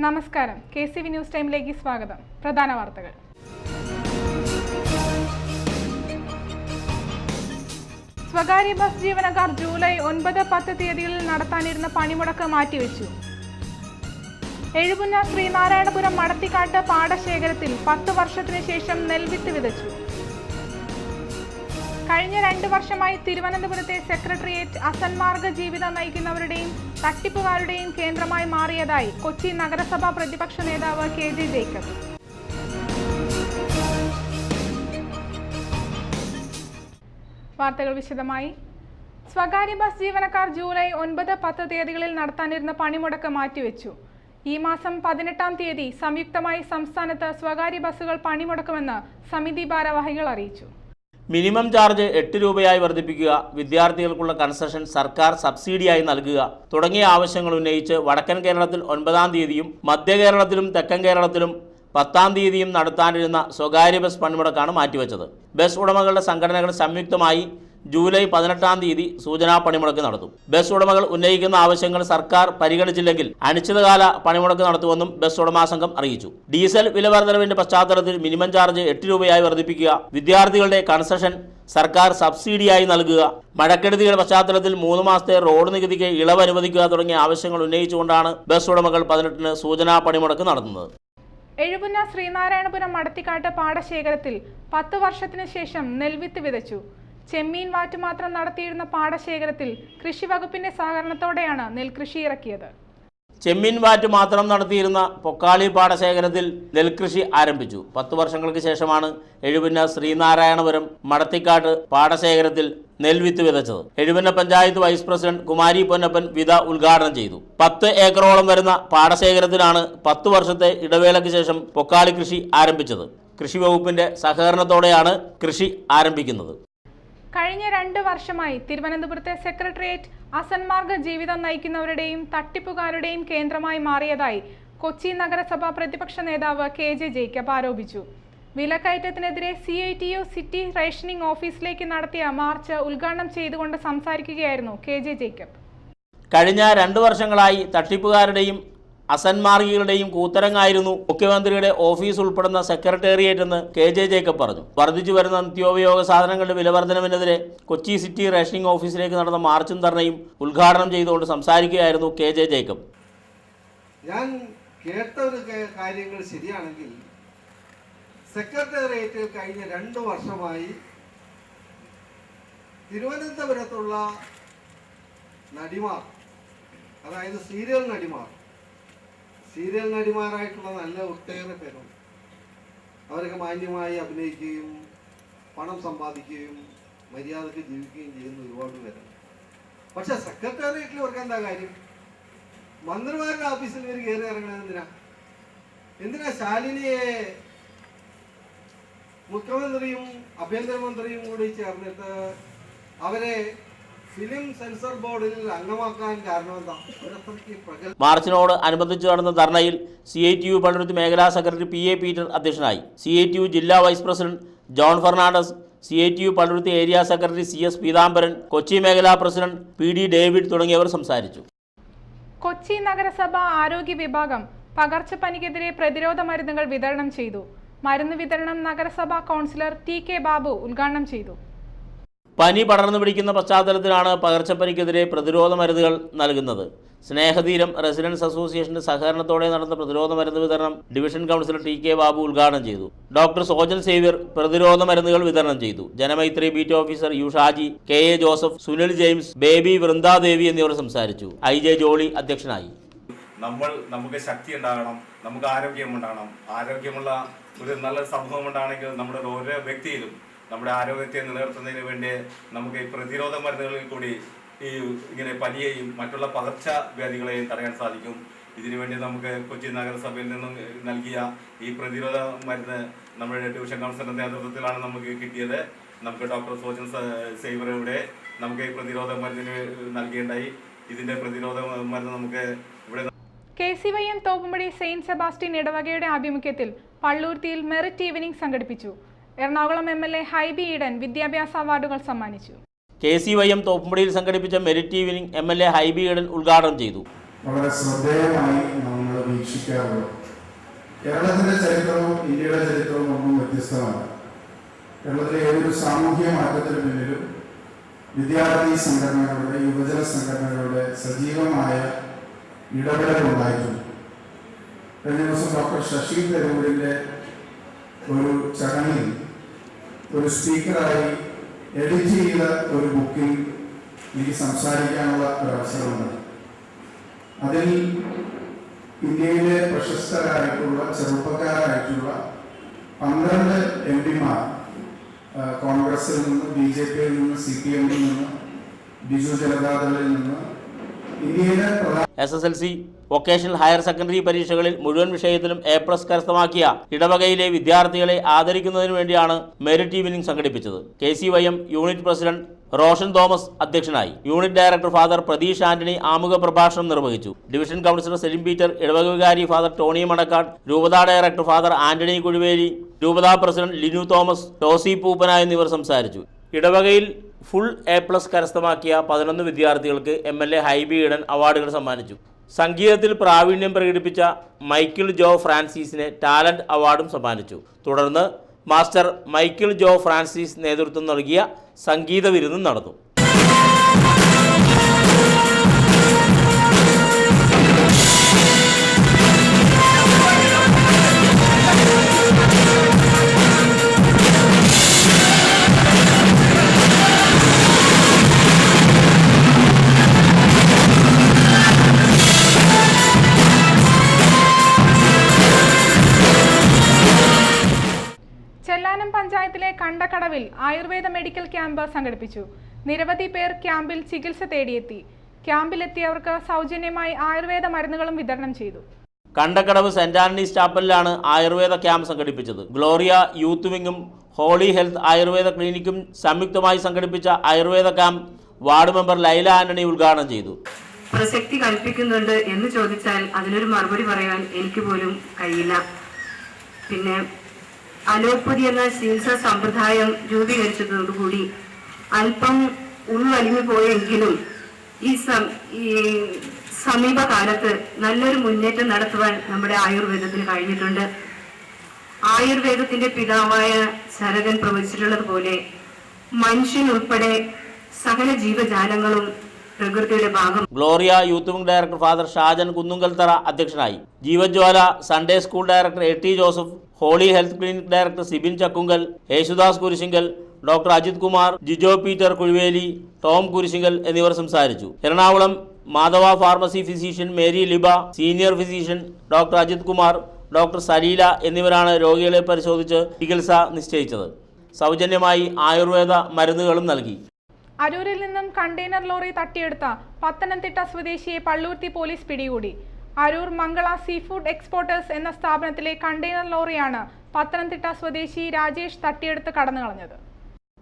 നമസ്കാരം. KCV news ടൈമിലേക്ക് സ്വാഗതം. പ്രധാന വാർത്തകൾ. സ്വകാര്യ ബസ് ജീവനക്കാർ ജൂലൈ 9-10 തീയതികളിൽ നടത്താനിരുന്ന പണിമുടക്ക് മാറ്റിവെച്ചു. എഴുപുന്ന ശ്രീനാരായണപുരം മടത്തിക്കാട്ട് പാടശേഖരത്തിൽ 10 വർഷത്തിനു ശേഷം നെൽവിത്ത് വിതച്ചു. കഴിഞ്ഞ 2 വർഷമായി തിരുവനന്തപുരത്തെ സെക്രട്ടേറിയറ്റ് അസന്മാർഗ ജീവിതം നയിക്കുന്നവരുടെയും തട്ടിപ്പുകാരുടെയും കേന്ദ്രമായി മാറിയതായി കൊച്ചി നഗരസഭാ പ്രതിപക്ഷ നേതാവ് KJ ജേക്കബ്. വാർത്തകൾ വിശദമായി. സ്വകാര്യ ബസ് ജീവനക്കാർ ജൂലൈ 9-10 തീയതികളിൽ നടത്താനിരുന്ന പണിമുടക്ക് മാറ്റിവെച്ചു. ഈ മാസം 18-ാം തീയതി സംയുക്തമായി സംസ്ഥാനത്ത് സ്വകാര്യ ബസ്സുകൾ പണിമുടക്കുമെന്ന് സമിതി ഭാരവാഹികൾ അറിയിച്ചു. മിനിമം ചാർജ് 8 രൂപയായി വർദ്ധിപ്പിക്കുക, വിദ്യാർത്ഥികൾക്കുള്ള കൺസെഷൻ സർക്കാർ സബ്സിഡിയായി നൽകുക തുടങ്ങിയ ആവശ്യങ്ങൾ ഉന്നയിച്ച് വടക്കൻ കേരളത്തിൽ 9-ാം തീയതിയും മധ്യ കേരളത്തിലും തെക്കൻ കേരളത്തിലും 10-ാം തീയതിയും നടത്താനിരുന്ന സ്വകാര്യ ബസ് പണിമുടക്കാണ് മാറ്റിവെച്ചത്. ബസ് ഉടമകളുടെ സംഘടനകൾ സംയുക്തമായി ജൂലൈ 18-ാം തീയതി സൂചനാ പണിമുടക്ക് നടത്തും. ബസ് ഉടമകൾ ഉന്നയിക്കുന്ന ആവശ്യങ്ങൾ സർക്കാർ പരിഗണിച്ചില്ലെങ്കിൽ അനിശ്ചിതകാല പണിമുടക്ക് നടത്തുമെന്നും ബസ് ഉടമാ സംഘം അറിയിച്ചു. ഡീസൽ വില വർധനവിന്റെ പശ്ചാത്തലത്തിൽ മിനിമം ചാർജ് 8 രൂപയായി വർദ്ധിപ്പിക്കുക, വിദ്യാർത്ഥികളുടെ കൺസെഷൻ സർക്കാർ സബ്സിഡിയായി നൽകുക, മഴക്കെടുതിയുടെ പശ്ചാത്തലത്തിൽ 3 മാസത്തെ റോഡ് നികുതിക്ക് ഇളവ് അനുവദിക്കുക തുടങ്ങിയ ആവശ്യങ്ങൾ ഉന്നയിച്ചുകൊണ്ടാണ് ബസ് ഉടമകൾ 18-ന് സൂചനാ പണിമുടക്ക് നടത്തുന്നത്. എഴുപുന്ന ശ്രീനാരായണപുരം മടത്തിക്കാട്ട് പാടശേഖരത്തിൽ 10 വർഷത്തിനു ശേഷം നെൽവിത്ത് വിതച്ചു. ചെമ്മീൻ വാറ്റുമാത്രം നടത്തിയിരുന്ന പാടശേഖരത്തിൽ കൃഷി വകുപ്പിന്റെ സഹകരണത്തോടെയാണ് നെൽകൃഷി ഇറക്കിയത്. ചെമ്മീൻ വാറ്റ് മാത്രം നടത്തിയിരുന്ന പൊക്കാളി പാടശേഖരത്തിൽ നെൽകൃഷി ആരംഭിച്ചു. 10 വർഷങ്ങൾക്ക് ശേഷമാണ് എഴുപുന്ന ശ്രീനാരായണപുരം മടത്തിക്കാട്ട് പാടശേഖരത്തിൽ നെൽവിത്ത് വിതച്ചത്. എഴുപുന്ന പഞ്ചായത്ത് വൈസ് പ്രസിഡന്റ് കുമാരി പൊന്നപ്പൻ വിത ഉദ്ഘാടനം ചെയ്തു. 10 ഏക്കറോളം വരുന്ന പാടശേഖരത്തിലാണ് 10 വർഷത്തെ ഇടവേളയ്ക്ക് ശേഷം പൊക്കാളി കൃഷി ആരംഭിച്ചത്. കൃഷി വകുപ്പിന്റെ സഹകരണത്തോടെയാണ് കൃഷി ആരംഭിക്കുന്നത്. കഴിഞ്ഞ 2 വർഷമായി തിരുവനന്തപുരത്തെ സെക്രട്ടേറിയറ്റ് അസന്മാർഗ ജീവിതം നയിക്കുന്നവരുടെയും തട്ടിപ്പുകാരുടെയും കേന്ദ്രമായി മാറിയതായി കൊച്ചി നഗരസഭാ പ്രതിപക്ഷ നേതാവ് KJ ജേക്കബ് ആരോപിച്ചു. വിലക്കയറ്റത്തിനെതിരെ CITU സിറ്റി റേഷനിംഗ് ഓഫീസിലേക്ക് നടത്തിയ മാർച്ച് ഉദ്ഘാടനം ചെയ്തുകൊണ്ട് സംസാരിക്കുകയായിരുന്നു KJ ജേക്കബ്. കഴിഞ്ഞ 2 വർഷങ്ങളായി തട്ടിപ്പുകാരുടെയും അസന്മാർഗികളുടെയും കൂത്തരങ്ങായിരുന്നു മുഖ്യമന്ത്രിയുടെ ഓഫീസ് ഉൾപ്പെടുന്ന സെക്രട്ടേറിയറ്റ് എന്ന് KJ ജേക്കബ് പറഞ്ഞു. വർദ്ധിച്ചു വരുന്ന നിത്യോപയോഗ സാധനങ്ങളുടെ വിലവർധനവിനെതിരെ കൊച്ചി സിറ്റി റേഷനിംഗ് ഓഫീസിലേക്ക് നടന്ന മാർച്ചും ധർണയും ഉദ്ഘാടനം ചെയ്തുകൊണ്ട് സംസാരിക്കുകയായിരുന്നു KJ ജേക്കബ്. ഞാൻ കേട്ട ഒരു കാര്യങ്ങൾ ശരിയാണെങ്കിൽ സെക്രട്ടേറിയറ്റിൽ കഴിഞ്ഞ 2 വർഷമായി തിരുവനന്തപുരത്തുള്ള നടിമാർ, അതായത് സീരിയൽ നടിമാരായിട്ടുള്ള നല്ല ഒട്ടേറെ പേരുണ്ട്. അവരൊക്കെ മാന്യമായി അഭിനയിക്കുകയും പണം സമ്പാദിക്കുകയും മര്യാദക്ക് ജീവിക്കുകയും ചെയ്യുന്ന ഒരുപാട് പേരുണ്ട്. പക്ഷെ സെക്രട്ടേറിയറ്റിൽ ഇവർക്ക് എന്താ കാര്യം? മന്ത്രിമാരുടെ ഓഫീസിൽ ഇവർ കയറി ഇറങ്ങണത് എന്തിനാ ശാലിനിയെ മുഖ്യമന്ത്രിയും ആഭ്യന്തരമന്ത്രിയും കൂടി ചേർന്നിട്ട് അവരെ ഫിലിം സെൻസർ ബോർഡിൽ അംഗമാക്കാൻ കാരണം എന്താ? മാർച്ചിനോട് അനുബന്ധിച്ച് നടന്ന ധർണയിൽ CITU പള്ളുരുത്തി മേഖലാ സെക്രട്ടറി PA പീറ്റർ അധ്യക്ഷനായി. CITU ജില്ലാ vice president John Fernandez, CITU Palluruthy area secretary CS Peethambaran, Kochi മേഖലാ പ്രസിഡന്റ് PD ഡേവിഡ് തുടങ്ങിയവർ സംസാരിച്ചു. കൊച്ചി നഗരസഭ ആരോഗ്യ വിഭാഗം പകർച്ചപ്പനിക്കെതിരെ പ്രതിരോധ മരുന്നുകൾ വിതരണം ചെയ്തു. മരുന്ന് വിതരണം നഗരസഭാ കൗൺസിലർ TK ബാബു ഉദ്ഘാടനം ചെയ്തു. പനി പടർന്നു പിടിക്കുന്ന പശ്ചാത്തലത്തിലാണ് പകർച്ചപ്പനിക്കെതിരെ പ്രതിരോധ മരുന്നുകൾ നൽകുന്നത്. സ്നേഹതീരം റെസിഡൻസ് അസോസിയേഷന്റെ സഹകരണത്തോടെ നടന്ന പ്രതിരോധ മരുന്ന് വിതരണം ഡിവിഷൻ കൗൺസിലർ TK ബാബു ഉദ്ഘാടനം ചെയ്തു. ഡോക്ടർ സോജൻ സേവ്യർ പ്രതിരോധ മരുന്നുകൾ വിതരണം ചെയ്തു. Janamaithri beat officer U Shaji, KA Joseph, Sunil James, Baby Vrindadevi എന്നിവർ സംസാരിച്ചു. IJ ജോളി അധ്യക്ഷനായി. നമുക്ക് ശക്തി ഉണ്ടാകണം, നമുക്ക് ആരോഗ്യം ഉണ്ടാകണം. ആരോഗ്യമുള്ള ഒരു നല്ല സമൂഹം ഉണ്ടാണെങ്കിൽ നമ്മുടെ ഓരോ വ്യക്തിയിലും നമ്മുടെ ആരോഗ്യത്തെ നിലനിർത്തുന്നതിന് വേണ്ടി നമുക്ക് ഈ പ്രതിരോധ മരുന്നുകളിൽ കൂടി ഇങ്ങനെ പനിയെയും മറ്റുള്ള പകർച്ചവ്യാധികളെയും തടയാൻ സാധിക്കും. ഇതിനുവേണ്ടി നമുക്ക് കൊച്ചി നഗരസഭയിൽ നിന്നും നൽകിയ ഈ പ്രതിരോധ മരുന്ന് നമ്മുടെ ഡിവിഷൻ കൗൺസിലറിന്റെ നേതൃത്വത്തിലാണ് നമുക്ക് കിട്ടിയത്. നമുക്ക് ഡോക്ടർ സോജൻ സേവ്യറുടെ നമുക്ക് ഈ പ്രതിരോധ മരുന്നിന് നൽകേണ്ടായി. ഇതിന്റെ പ്രതിരോധ മരുന്ന് നമുക്ക് ഇവിടെ KCYM തോപ്പുംപടി സെയിന്റ് സെബാസ്റ്റ്യൻ ഇടവകയുടെ ആഭിമുഖ്യത്തിൽ പള്ളൂർത്തിയിൽ മെറിറ്റ് ഈവനിംഗ് സംഘടിപ്പിച്ചു. എറണാകുളം MLA ഹൈബി ഈഡൻ വിദ്യാഭ്യാസ അവാർഡുകൾ സമ്മാനിച്ചു. KCYM തോപ്പുംപടിയിൽ സംഘടിപ്പിച്ച merit evening MLA Hibi Eden ഉദ്ഘാടനം ചെയ്തു. വളരെ ശ്രദ്ധേയമായി നമ്മൾ പ്രതീക്ഷിക്കാറുള്ളൂ. കേരളത്തിൻ്റെ ചരിത്രവും ഇന്ത്യയുടെ ചരിത്രവും ഒന്നും വ്യത്യസ്തമല്ല. കേരളത്തിലെ ഏതൊരു സാമൂഹ്യ മാറ്റത്തിന് പിന്നിലും വിദ്യാർത്ഥി സംഘടനകളുടെ, യുവജന സംഘടനകളുടെ സജീവമായ ഇടപെടലുണ്ടായിട്ടുണ്ട്. കഴിഞ്ഞ ദിവസം ഡോക്ടർ ശശി തരൂരിൻ്റെ ഒരു ചടങ്ങിൽ ഒരു സ്പീക്കറായി എഡിറ്റ് ചെയ്ത ഒരു ബുക്കിൽ എനിക്ക് സംസാരിക്കാനുള്ള ഒരു അവസരമുണ്ട്. അതിൽ ഇന്ത്യയിലെ പ്രശസ്തരായിട്ടുള്ള ചെറുപ്പക്കാരായിട്ടുള്ള 12 MP-മാർ, കോൺഗ്രസിൽ നിന്ന്, BJP-യിൽ നിന്ന്, CPM-ൽ നിന്ന്, ബിജു ജനതാദളിൽ നിന്ന്, ഇന്ത്യയിലെ SSLC വൊക്കേഷണൽ ഹയർ സെക്കൻഡറി പരീക്ഷകളിൽ മുഴുവൻ വിഷയത്തിലും A+ കരസ്ഥമാക്കിയ ഇടവകയിലെ വിദ്യാർത്ഥികളെ ആദരിക്കുന്നതിന് വേണ്ടിയാണ് മെറിറ്റ് ഈവനിംഗ് സംഘടിപ്പിച്ചത്. KCYM unit president Roshan Thomas അധ്യക്ഷനായി. Unit director father Pratheesh Antony ആമുഖ പ്രഭാഷണം നിർവഹിച്ചു. ഡിവിഷൻ കൗൺസിലർ സെലിം പീറ്റർ, ഇടവക വികാരി ഫാദർ ടോണി മണക്കാട്, രൂപതാ ഡയറക്ടർ ഫാദർ ആന്റണി കുഴുവേലി, രൂപതാ പ്രസിഡന്റ് ലിനു തോമസ്, ടോസി പൂപ്പന എന്നിവർ സംസാരിച്ചു. ഇടവകയിൽ ഫുൾ A+ കരസ്ഥമാക്കിയ 11 വിദ്യാർത്ഥികൾക്ക് MLA ഹൈബി ഈഡൻ അവാർഡുകൾ സമ്മാനിച്ചു. സംഗീതത്തിൽ പ്രാവീണ്യം പ്രകടിപ്പിച്ച മൈക്കിൾ ജോ ഫ്രാൻസിസിന് ടാലന്റ് അവാർഡും സമ്മാനിച്ചു. തുടർന്ന് മാസ്റ്റർ മൈക്കിൾ ജോ ഫ്രാൻസിസ് നേതൃത്വം നൽകിയ സംഗീത വിരുന്നും നടന്നു. ചെല്ലാനം പഞ്ചായത്തിലെ കണ്ടക്കടവിൽ ആയുർവേദ മെഡിക്കൽ ക്യാമ്പ് സംഘടിപ്പിച്ചു. നിരവധി പേർ ക്യാമ്പിൽ ചികിത്സ തേടിയെത്തി. ക്യാമ്പിലെത്തിയവർക്ക് സൗജന്യമായി ആയുർവേദ മരുന്നുകളും വിതരണം ചെയ്തു. കണ്ടക്കടവ് സെന്റ് ആന്റണീസ് ചാപ്പലിലാണ് ആയുർവേദ ക്യാമ്പ് സംഘടിപ്പിച്ചത്. ഗ്ലോറിയ യൂത്ത് വിങ്ങും ഹോളി ഹെൽത്ത് ആയുർവേദ ക്ലിനിക്കും സംയുക്തമായി സംഘടിപ്പിച്ച Ayurveda camp ward member Laila Antony ഉദ്ഘാടനം ചെയ്തു. പ്രസക്തി കൽപ്പിക്കുന്നുണ്ട് എന്ന് ചോദിച്ചാൽ അതിനൊരു മറുപടി പറയാൻ എനിക്ക് പോലും കഴിയില്ല. പിന്നെ അലോപ്പതി എന്ന ചികിത്സാ സമ്പ്രദായം രൂപീകരിച്ചതോടുകൂടി അല്പം ഉൾവലിഞ്ഞു പോയെങ്കിലും ഈ സമീപകാലത്ത് നല്ലൊരു മുന്നേറ്റം നടത്തുവാൻ നമ്മുടെ ആയുർവേദത്തിന് കഴിഞ്ഞിട്ടുണ്ട്. ആയുർവേദത്തിന്റെ പിതാവായ ചരകൻ പ്രവചിച്ചിട്ടുള്ളതുപോലെ മനുഷ്യൻ ഉൾപ്പെടെ സകല ജീവജാലങ്ങളും പ്രകൃതിയുടെ ഭാഗം. Gloria youth wing director father Shajan Kunnunkalthara അധ്യക്ഷനായി. Jeevajwala Sunday school director AT Joseph, holy health clinic director Sibin Chakkunkal, Yesudas Kurisinkal, doctor Ajith Kumar, Jijo Peter Kuzhuveli, Tom Kurisinkal എന്നിവർ സംസാരിച്ചു. Ernakulam Madhava pharmacy physician Mary Liba, senior physician doctor Ajith Kumar, doctor Saleela എന്നിവരാണ് രോഗികളെ പരിശോധിച്ച് ചികിത്സ നിശ്ചയിച്ചത്. സൗജന്യമായി ആയുർവേദ മരുന്നുകളും നൽകി. അരൂരിൽ നിന്നും കണ്ടെയ്നർ ലോറി തട്ടിയെടുത്ത പത്തനംതിട്ട സ്വദേശിയെ പള്ളൂർത്തി പോലീസ് പിടികൂടി. അരൂർ മംഗള സീ ഫുഡ് എക്സ്പോർട്ടേഴ്സ് എന്ന സ്ഥാപനത്തിലെ കണ്ടെയ്നർ ലോറിയാണ് പത്തനംതിട്ട സ്വദേശി രാജേഷ് തട്ടിയെടുത്ത് കടന്നുകളഞ്ഞത്.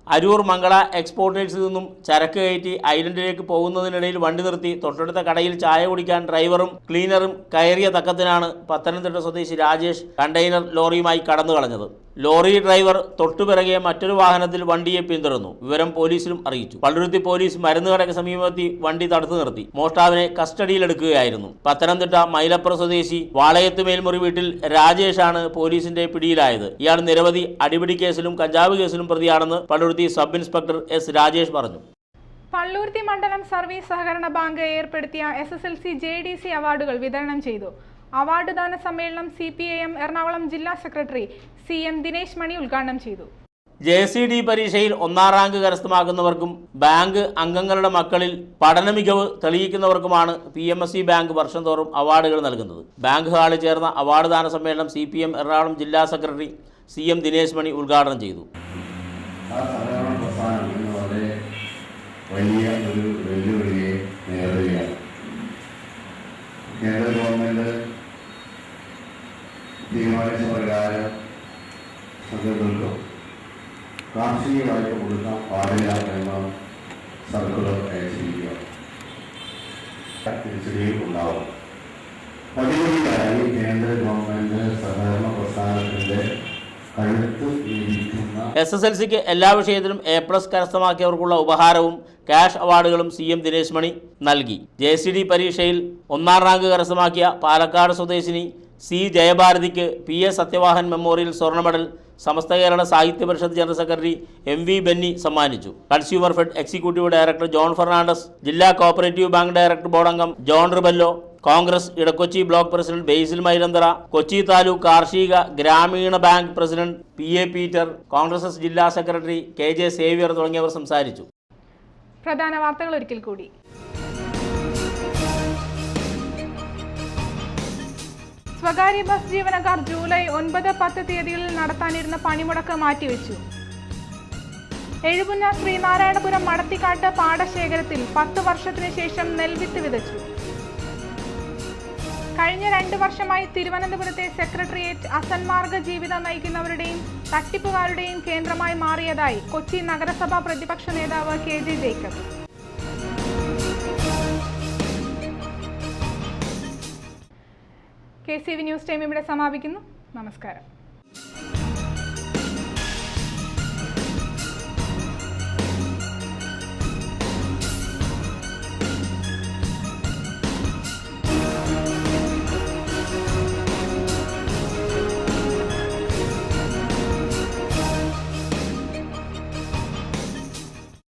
അരൂർ മംഗള എക്സ്പോർട്ടേഴ്സിൽ നിന്നും ചരക്ക് കയറ്റി ഐലൻഡിലേക്ക് പോകുന്നതിനിടയിൽ വണ്ടി നിർത്തി തൊട്ടടുത്ത കടയിൽ ചായ കുടിക്കാൻ ഡ്രൈവറും ക്ലീനറും കയറിയ തക്കത്തിനാണ് പത്തനംതിട്ട സ്വദേശി രാജേഷ് കണ്ടെയ്നർ ലോറിയുമായി കടന്നു കളഞ്ഞത്. ലോറി ഡ്രൈവർ തൊട്ടുപിറകെ മറ്റൊരു വാഹനത്തിൽ വണ്ടിയെ പിന്തുടർന്നു. വിവരം പോലീസിലും അറിയിച്ചു. പള്ളുരുത്തി പോലീസ് മരുന്ന് കടയ്ക്ക് സമീപമെത്തി വണ്ടി തടുത്തു നിർത്തി. മോഷ്ടാവിനെ കസ്റ്റഡിയിലെടുക്കുകയായിരുന്നു. പത്തനംതിട്ട മൈലപ്പുറം സ്വദേശി വാളയത്ത് മേൽമുറി വീട്ടിൽ രാജേഷാണ് പോലീസിന്റെ പിടിയിലായത്. ഇയാൾ നിരവധി അടിപിടി കേസിലും കഞ്ചാവ് കേസിലും പ്രതിയാണെന്ന് Palluruthy sub inspector S. Rajesh പറഞ്ഞു. പള്ളൂർത്തി മണ്ഡലം സർവീസ് സഹകരണ ബാങ്ക് ഏർപ്പെടുത്തിയ SSLC JDC അവാർഡുകൾ വിതരണം ചെയ്തു. അവാർഡ് ദാന സമ്മേളനം CPIM എറണാകുളം ജില്ലാ സെക്രട്ടറി CM ദിനേശ് മണി ഉദ്ഘാടനം ചെയ്തു. JCD പരീക്ഷയിൽ 1ാം റാങ്ക് കരസ്ഥമാക്കുന്നവർക്കും ബാങ്ക് അംഗങ്ങളുടെ മക്കളിൽ പഠന മികവ് തെളിയിക്കുന്നവർക്കുമാണ് PMSC ബാങ്ക് വർഷം തോറും അവാർഡുകൾ നൽകുന്നത്. ബാങ്ക് ഹാളിൽ ചേർന്ന അവാർഡ് ദാന സമ്മേളനം CPM എറണാകുളം ജില്ലാ സെക്രട്ടറി CM ദിനേശ് മണി ഉദ്ഘാടനം ചെയ്തു. വലിയ ഒരു വെല്ലുവിളിയെ നേരിടുകയാണ്. കേന്ദ്ര ഗവൺമെൻറ് തീരുമാനിച്ച പ്രകാരം സംഘടനകൾക്കും കാർഷിക വായ്പ കൊടുക്കാൻ പാടില്ല എന്ന സർക്കുലർ അയച്ചിരിക്കുക. തിരിച്ചടിയിൽ ഉണ്ടാവും. പതിവഴിയായി കേന്ദ്ര ഗവൺമെൻറ് സഹകരണ പ്രസ്ഥാനത്തിൻ്റെ SSLCക്ക് എല്ലാ വിഷയത്തിലും A+ കരസ്ഥമാക്കിയവർക്കുള്ള ഉപഹാരവും ക്യാഷ് അവാർഡുകളും CM ദിനേശ് മണി നൽകി. JCD പരീക്ഷയിൽ 1ാം റാങ്ക് കരസ്ഥമാക്കിയ പാലക്കാട് സ്വദേശിനി C ജയഭാരതിക്ക് PS സത്യവാഹൻ മെമ്മോറിയൽ സ്വർണ്ണ medal Samastha Kerala Sahithya Parishath general secretary MV Benny സമ്മാനിച്ചു. Consumer fed executive director John Fernandez, ജില്ലാ കോഓപ്പറേറ്റീവ് ബാങ്ക് ഡയറക്ടർ ബോർഡ് അംഗം John Rebello, Congress Edakochi block president Basil Mylanthara, Kochi taluk കാർഷിക ഗ്രാമീണ bank president PA Peter, Congress ജില്ലാ സെക്രട്ടറി KJ സേവ്യർ തുടങ്ങിയവർ സംസാരിച്ചു. പ്രധാന വാർത്തകൾ ഒരിക്കൽ കൂടി. സ്വകാര്യ ബസ് ജീവനക്കാർ ജൂലൈ 9, 10 തീയതികളിൽ നടത്താനിരുന്ന പണിമുടക്ക് മാറ്റിവെച്ചു. എഴുപുന്ന ശ്രീനാരായണപുരം മടത്തിക്കാട്ട് പാടശേഖരത്തിൽ 10 വർഷത്തിന് ശേഷം നെൽവിത്ത് വിതച്ചു. കഴിഞ്ഞ 2 വർഷമായി തിരുവനന്തപുരത്തെ സെക്രട്ടേറിയറ്റ് അസന്മാർഗ ജീവിതം നയിക്കുന്നവരുടെയും തട്ടിപ്പുകാരുടെയും കേന്ദ്രമായി മാറിയതായി കൊച്ചി നഗരസഭാ പ്രതിപക്ഷ നേതാവ് KJ Jacob. KCV news time ഇവിടെ സമാപിക്കുന്നു. നമസ്കാരം.